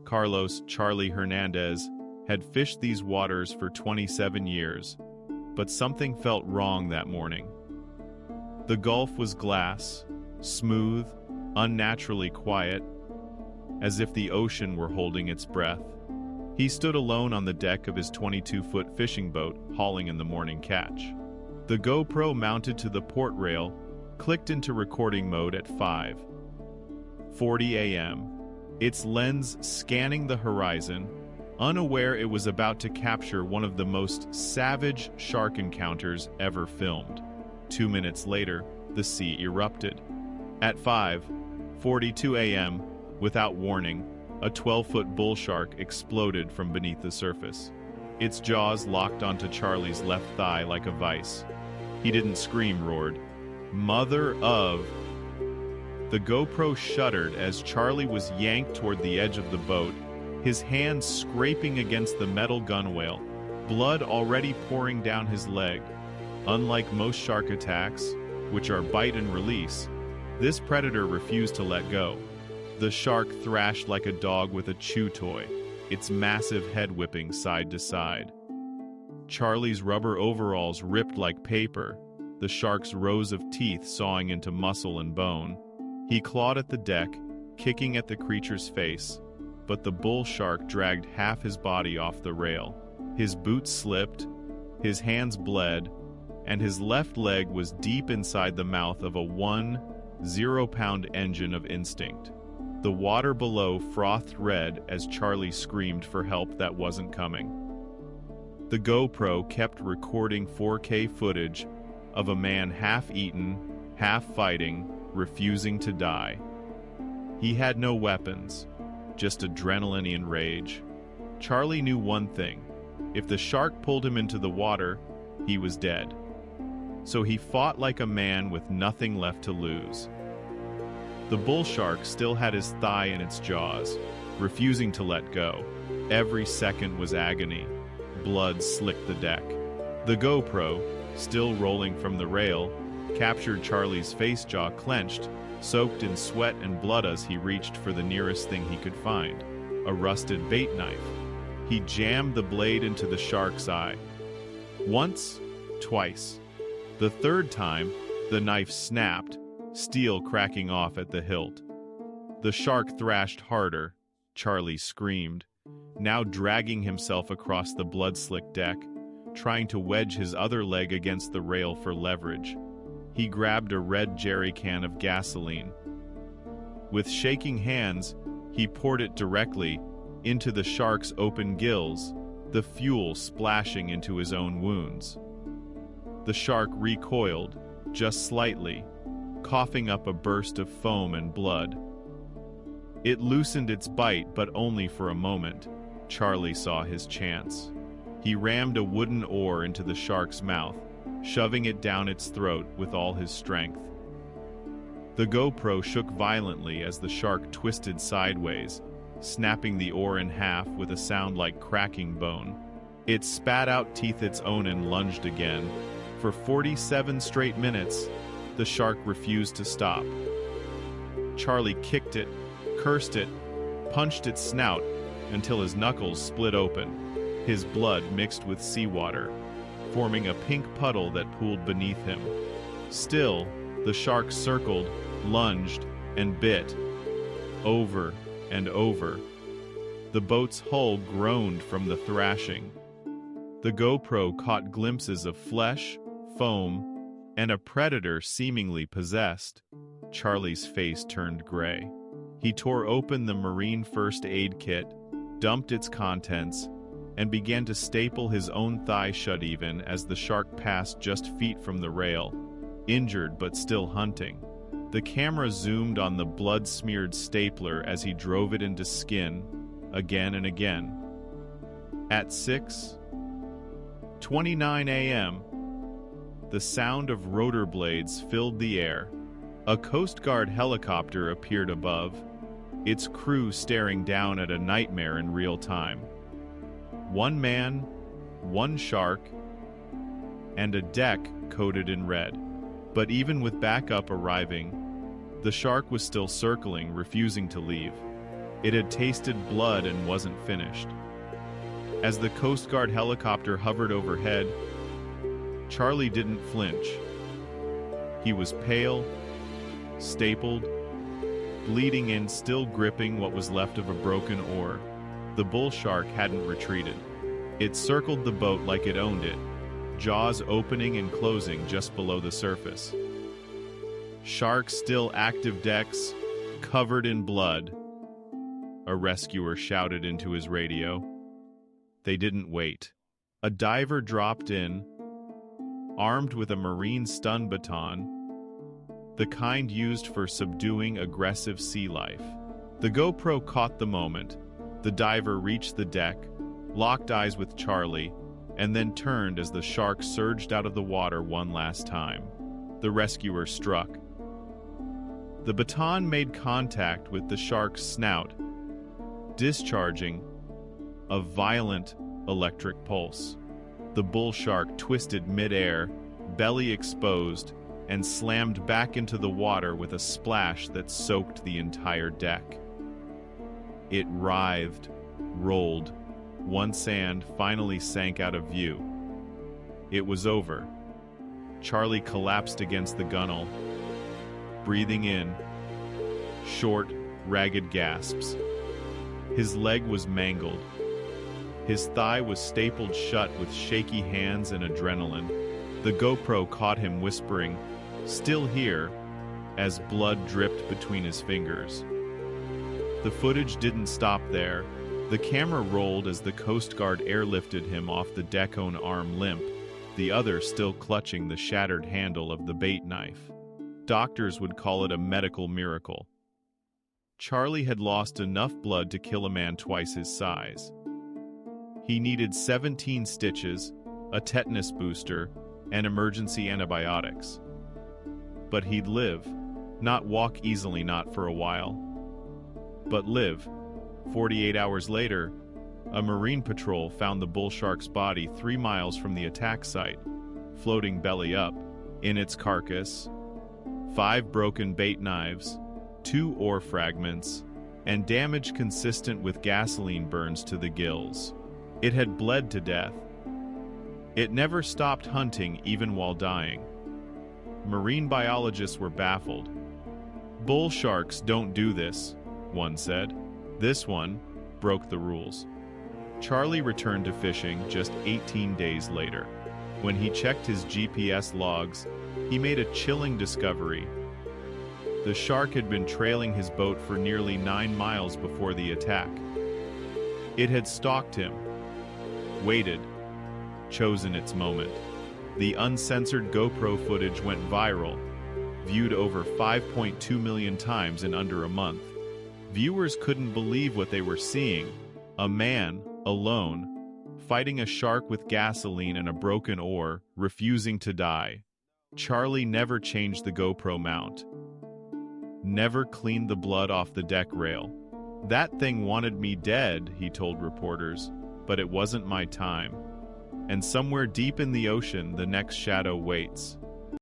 Carlos Charlie Hernandez, had fished these waters for 27 years, but something felt wrong that morning. The Gulf was glass, smooth, unnaturally quiet, as if the ocean were holding its breath. He stood alone on the deck of his 22-foot fishing boat, hauling in the morning catch. The GoPro mounted to the port rail clicked into recording mode at 5:40 a.m., its lens scanning the horizon, unaware it was about to capture one of the most savage shark encounters ever filmed. 2 minutes later, the sea erupted. At 5:42 a.m., without warning, a 12-foot bull shark exploded from beneath the surface. Its jaws locked onto Charlie's left thigh like a vice. He didn't scream, roared, "Mother of..." The GoPro shuddered as Charlie was yanked toward the edge of the boat, his hands scraping against the metal gunwale, blood already pouring down his leg. Unlike most shark attacks, which are bite and release, this predator refused to let go. The shark thrashed like a dog with a chew toy, its massive head whipping side to side. Charlie's rubber overalls ripped like paper, the shark's rows of teeth sawing into muscle and bone. He clawed at the deck, kicking at the creature's face, but the bull shark dragged half his body off the rail. His boots slipped, his hands bled, and his left leg was deep inside the mouth of a 1.0-pound engine of instinct. The water below frothed red as Charlie screamed for help that wasn't coming. The GoPro kept recording 4K footage of a man half-eaten, half-fighting, refusing to die. He had no weapons, just adrenaline and rage. Charlie knew one thing: if the shark pulled him into the water, he was dead. So he fought like a man with nothing left to lose. The bull shark still had his thigh in its jaws, refusing to let go. Every second was agony. Blood slicked the deck. The GoPro, still rolling from the rail, captured Charlie's face jaw clenched, soaked in sweat and blood as he reached for the nearest thing he could find, a rusted bait knife. He jammed the blade into the shark's eye. Once, twice. The third time, the knife snapped, steel cracking off at the hilt. The shark thrashed harder. Charlie screamed, now dragging himself across the blood-slicked deck, trying to wedge his other leg against the rail for leverage. He grabbed a red jerry can of gasoline. With shaking hands, he poured it directly into the shark's open gills, the fuel splashing into his own wounds. The shark recoiled, just slightly, coughing up a burst of foam and blood. It loosened its bite, but only for a moment. Charlie saw his chance. He rammed a wooden oar into the shark's mouth, shoving it down its throat with all his strength. The GoPro shook violently as the shark twisted sideways, snapping the oar in half with a sound like cracking bone. It spat out teeth its own and lunged again. For 47 straight minutes, the shark refused to stop. Charlie kicked it, cursed it, punched its snout until his knuckles split open. His blood mixed with seawater, forming a pink puddle that pooled beneath him. Still, the shark circled, lunged, and bit. Over and over. The boat's hull groaned from the thrashing. The GoPro caught glimpses of flesh, foam, and a predator seemingly possessed. Charlie's face turned gray. He tore open the Marine first aid kit, dumped its contents, and began to staple his own thigh shut even as the shark passed just feet from the rail, injured but still hunting. The camera zoomed on the blood-smeared stapler as he drove it into skin, again and again. At 6:29 a.m., the sound of rotor blades filled the air. A Coast Guard helicopter appeared above, its crew staring down at a nightmare in real time. One man, one shark, and a deck coated in red. But even with backup arriving, the shark was still circling, refusing to leave. It had tasted blood and wasn't finished. As the Coast Guard helicopter hovered overhead, Charlie didn't flinch. He was pale, stapled, bleeding and still gripping what was left of a broken oar. The bull shark hadn't retreated. It circled the boat like it owned it, jaws opening and closing just below the surface. Shark still active, decks covered in blood, a rescuer shouted into his radio. They didn't wait. A diver dropped in, armed with a marine stun baton, the kind used for subduing aggressive sea life. The GoPro caught the moment. The diver reached the deck, locked eyes with Charlie, and then turned as the shark surged out of the water one last time. The rescuer struck. The baton made contact with the shark's snout, discharging a violent electric pulse. The bull shark twisted mid-air, belly exposed, and slammed back into the water with a splash that soaked the entire deck. It writhed, rolled. One sand finally sank out of view. It was over. Charlie collapsed against the gunwale, breathing in short, ragged gasps. His leg was mangled. His thigh was stapled shut with shaky hands and adrenaline. The GoPro caught him whispering, "Still here," as blood dripped between his fingers. The footage didn't stop there. The camera rolled as the Coast Guard airlifted him off the deck, one arm limp, the other still clutching the shattered handle of the bait knife. Doctors would call it a medical miracle. Charlie had lost enough blood to kill a man twice his size. He needed 17 stitches, a tetanus booster, and emergency antibiotics. But he'd live, not walk easily, not for a while, but live. 48 hours later, a Marine patrol found the bull shark's body 3 miles from the attack site, floating belly up. In its carcass, 5 broken bait knives, 2 oar fragments, and damage consistent with gasoline burns to the gills. It had bled to death. It never stopped hunting even while dying. Marine biologists were baffled. "Bull sharks don't do this," one said. This one broke the rules. Charlie returned to fishing just 18 days later. When he checked his GPS logs, he made a chilling discovery. The shark had been trailing his boat for nearly 9 miles before the attack. It had stalked him, waited, chosen its moment. The uncensored GoPro footage went viral, viewed over 5.2 million times in under a month. Viewers couldn't believe what they were seeing. A man, alone, fighting a shark with gasoline and a broken oar, refusing to die. Charlie never changed the GoPro mount, never cleaned the blood off the deck rail. "That thing wanted me dead," he told reporters, "but it wasn't my time." And somewhere deep in the ocean, the next shadow waits.